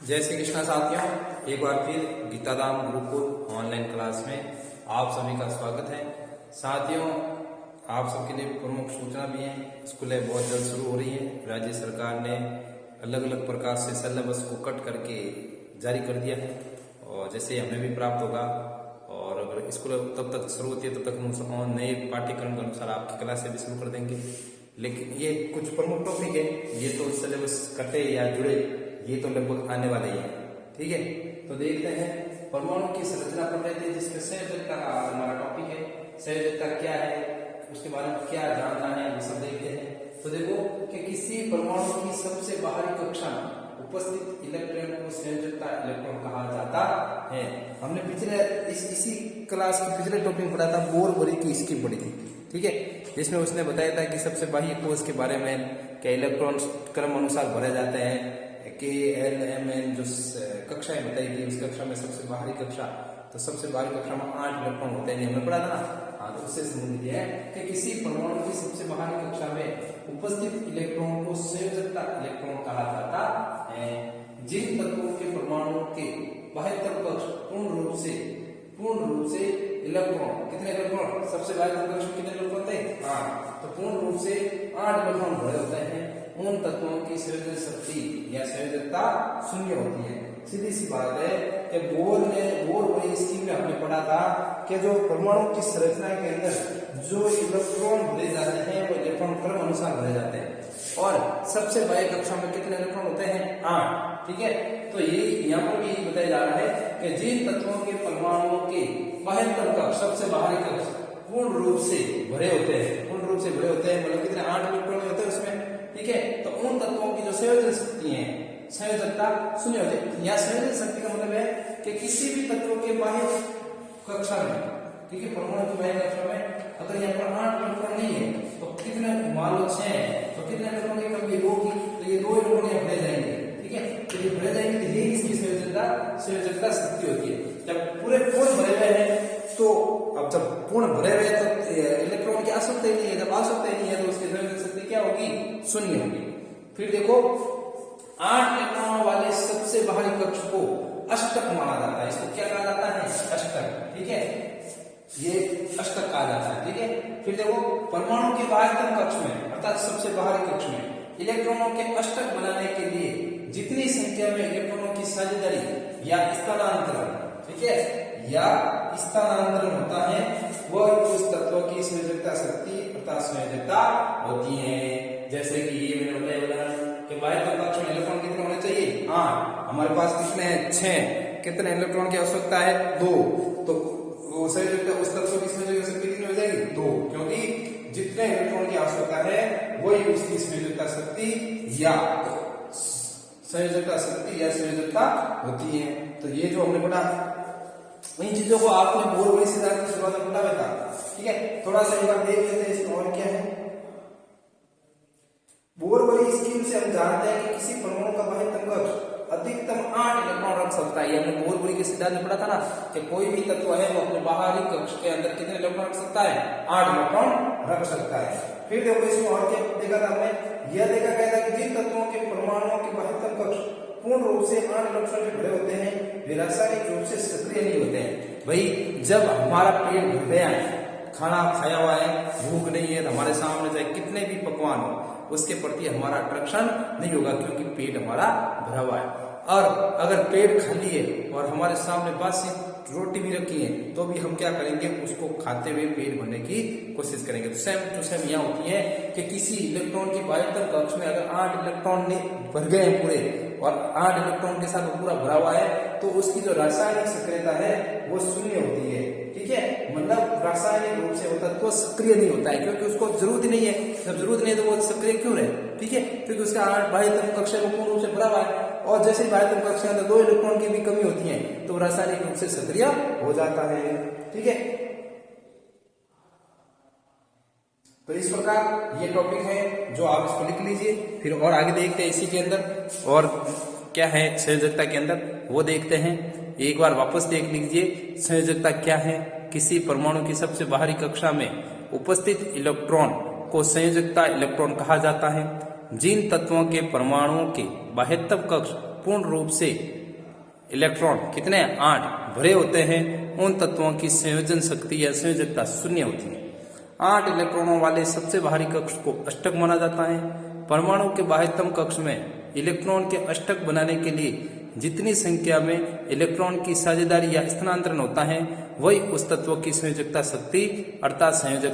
जय श्री कृष्णा साथियों, एक बार फिर गीताधाम गुरुकुल ऑनलाइन क्लास में आप सभी का स्वागत है। साथियों, आप सबके लिए प्रमुख सूचना भी है, स्कूलें बहुत जल्द शुरू हो रही है। राज्य सरकार ने अलग अलग प्रकार से सिलेबस को कट करके जारी कर दिया है और जैसे हमें भी प्राप्त होगा और अगर स्कूल तब तक शुरू होती है तब तक हम नए पाठ्यक्रम के अनुसार आपकी क्लासें भी शुरू कर देंगे। लेकिन ये कुछ प्रमुख टॉपिक है, ये तो सिलेबस कटे या जुड़े, ये तो लगभग आने वाले ही है। ठीक है, तो देखते हैं परमाणु की संरचना पढ़ रहे थे जिसमें संयोजकता का हमारा टॉपिक है। संयोजकता क्या है, उसके बारे में क्या जानना है, वो सब देखते हैं। तो देखो कि किसी परमाणु की सबसे बाहरी कक्षा में उपस्थित इलेक्ट्रॉन को संयोजकता इलेक्ट्रॉन कहा जाता है। हमने पिछले इसी क्लास के पिछले टॉपिक पढ़ा था, बोर बोरी की स्कीम पढ़ी थी। ठीक है, जिसमें उसने बताया था कि सबसे बाह्य कोश के बारे में क्या इलेक्ट्रॉन क्रम अनुसार भरे जाते हैं, K-L-M-N जो कक्षाएं बताई गई, उस कक्षा में सबसे बाहरी कक्षा, तो सबसे बाहरी कक्षा में 8 इलेक्ट्रॉन होते हैं, हमने पढ़ा था ना। हाँ, तो उससे संबंधित है कि किसी परमाणु की सबसे बाहरी कक्षा में उपस्थित इलेक्ट्रॉन को संयोजकता इलेक्ट्रॉन कहा जाता है। जिन तत्वों के परमाणु के बाह्यतम कक्ष पूर्ण रूप से इलेक्ट्रॉन, कितने इलेक्ट्रॉन सबसे बाहरी कक्ष में कितने इलेक्ट्रॉन थे? हाँ, तो पूर्ण रूप से 8 इलेक्ट्रॉन भरे होते हैं। उन तत्वों की संयोजन शक्ति या संयोजकता शून्य होती है। सीधी सी बात है कि बोर वाली स्कीम में हमने पढ़ा था कि जो परमाणु की संरचना के अंदर जो इलेक्ट्रॉन भरे जाते हैं वो इलेक्ट्रॉन क्रम अनुसार भरे जाते हैं और सबसे बाह्य कक्षा में कितने इलेक्ट्रॉन होते हैं? 8। ठीक है, तो ये यहाँ पर भी बताया जा रहा है कि जिन तत्वों के परमाणुओं के बाह्यतम कक्ष सबसे बाहरी कक्ष पूर्ण रूप से भरे होते हैं, मतलब कितने 8 इलेक्ट्रॉन होते हैं उसमें। ठीक है, तो उन तत्वों की जो संयोजन शक्ति है, संयोजकता शून्य होती है। यहाँ संयोजन शक्ति का मतलब है कि किसी भी तत्व के बाह्य कक्षा में, ठीक है, परमाणु की बाह्य कक्षा में अगर यहाँ पर 8 इलेक्ट्रॉन नहीं है तो कितने, मान लो 6 तो कितने इलेक्ट्रॉन की कमी? 2 की, तो ये 2 इलेक्ट्रॉन यहाँ भरे जाएंगे। ठीक है, तो ये भरे जाएंगे, तो ये इसकी संयोजकता शक्ति होती है। जब पूरे पूर्ण भरे हुए हैं तो अब जब पूर्ण भरे हुए तो इलेक्ट्रॉन की आवश्यकता ही नहीं है, जब आवश्यकता ही नहीं है तो उसकी संयोजन शक्ति क्या होगी? शून्य होगी। फिर देखो 8 इलेक्ट्रॉन वाले सबसे बाहरी कक्ष को अष्टक माना जाता है। इसको क्या कहा जाता है? अष्टक। ठीक है, ये अष्टक कहा जाता है। ठीक है, फिर देखो परमाणु के बाह्यतम कक्ष में अर्थात सबसे बाहरी कक्ष में इलेक्ट्रॉनों के अष्टक बनाने के लिए जितनी संख्या में इलेक्ट्रॉनों की साझेदारी या स्थानांतरण, ठीक है, या स्थानांतरण होता है वह उस तत्व की संयोजकता शक्ति अर्थात संयोजकता होती है। जैसे कि ये मैंने बताया उदाहरण कि बाह्यतम कक्ष में इलेक्ट्रॉन कितने होने चाहिए? 8। हमारे पास कितने हैं? 6। कितने इलेक्ट्रॉन की आवश्यकता है? 2। तो वो संयोजकता उस तत्व की संयोजकता शक्ति कितनी हो जाएगी? 2, क्योंकि जितने इलेक्ट्रॉन की आवश्यकता है वही उसकी संयोजकता शक्ति या संयोजकता होती है। तो ये जो हमने पढ़ा, इन चीजों को आपने बोर वाली सिद्धांत की शुरुआत में पढ़ा था। ठीक है, थोड़ा सा एक बार देख लेते हैं इसमें और क्या है। बोर वाली स्कीम से हम जानते हैं कि किसी परमाणु का बाह्यतम कक्ष अधिकतम 8 इलेक्ट्रॉन रख सकता है। ये हमने बोर वाली के सिद्धांत में पढ़ा था ना कि कोई भी तत्व है वो अपने बाहरी कक्ष के अंदर कितने इलेक्ट्रॉन रख सकता है? 8 इलेक्ट्रॉन रख सकता है। फिर देखो इसमें और क्या देखा था हमने, यह देखा गया था कि जिन तत्वों के परमाणुओं के बाह्यतम कक्ष पूर्ण रूप से 8 इलेक्ट्रॉन से भरे होते हैं वे रासायनिक रूप से सक्रिय नहीं होते हैं। भाई जब हमारा पेट भर गया है, खाना खाया हुआ है, भूख नहीं है, हमारे सामने चाहे कितने भी पकवान हो उसके प्रति हमारा अट्रैक्शन नहीं होगा क्योंकि पेट हमारा भरा हुआ है। और अगर पेट खाली है और हमारे सामने बासी रोटी भी रखी है तो भी हम क्या करेंगे? उसको खाते हुए पेट भरने की कोशिश करेंगे। तो सेम टू सेम यहाँ होती है कि किसी इलेक्ट्रॉन की बाह्यतम कक्ष में अगर 8 इलेक्ट्रॉन भर गए हैं पूरे और 8 इलेक्ट्रॉन के साथ पूरा भरा हुआ है तो उसकी जो रासायनिक सक्रियता है वो शून्य होती है। ठीक है, मतलब रासायनिक रूप से वो तत्व सक्रिय नहीं होता है क्योंकि उसको जरूरत ही नहीं है। जब जरूरत नहीं है तो वो सक्रिय क्यों रहे? ठीक है, क्योंकि उसका बाह्यतम कक्ष में पूर्ण रूप से भरा हुआ है और जैसे बाह्यतम कक्ष के अंदर 2 इलेक्ट्रॉन की भी कमी होती है तो रासायनिक रूप से सक्रिय हो जाता है। ठीक है, तो इस प्रकार ये टॉपिक है जो आप इसको लिख लीजिए। फिर और आगे देखते हैं इसी के अंदर और क्या है संयोजकता के अंदर वो देखते हैं। एक बार वापस देख लीजिए संयोजकता क्या है। किसी परमाणु की सबसे बाहरी कक्षा में उपस्थित इलेक्ट्रॉन को संयोजकता इलेक्ट्रॉन कहा जाता है। जिन तत्वों के परमाणुओं के बाह्यतम कक्ष पूर्ण रूप से इलेक्ट्रॉन कितने 8 भरे होते हैं, उन तत्वों की संयोजन शक्ति या संयोजकता शून्य होती है। 8 इलेक्ट्रॉनों वाले सबसे बाहरी कक्ष को अष्टक माना जाता है। परमाणु के बाह्यतम कक्ष में इलेक्ट्रॉन के अष्टक बनाने के लिए जितनी संख्या में इलेक्ट्रॉन की साझेदारी या स्थानांतरण होता है, वही उस तत्व की संयोजकता शक्ति अर्थात संयोजक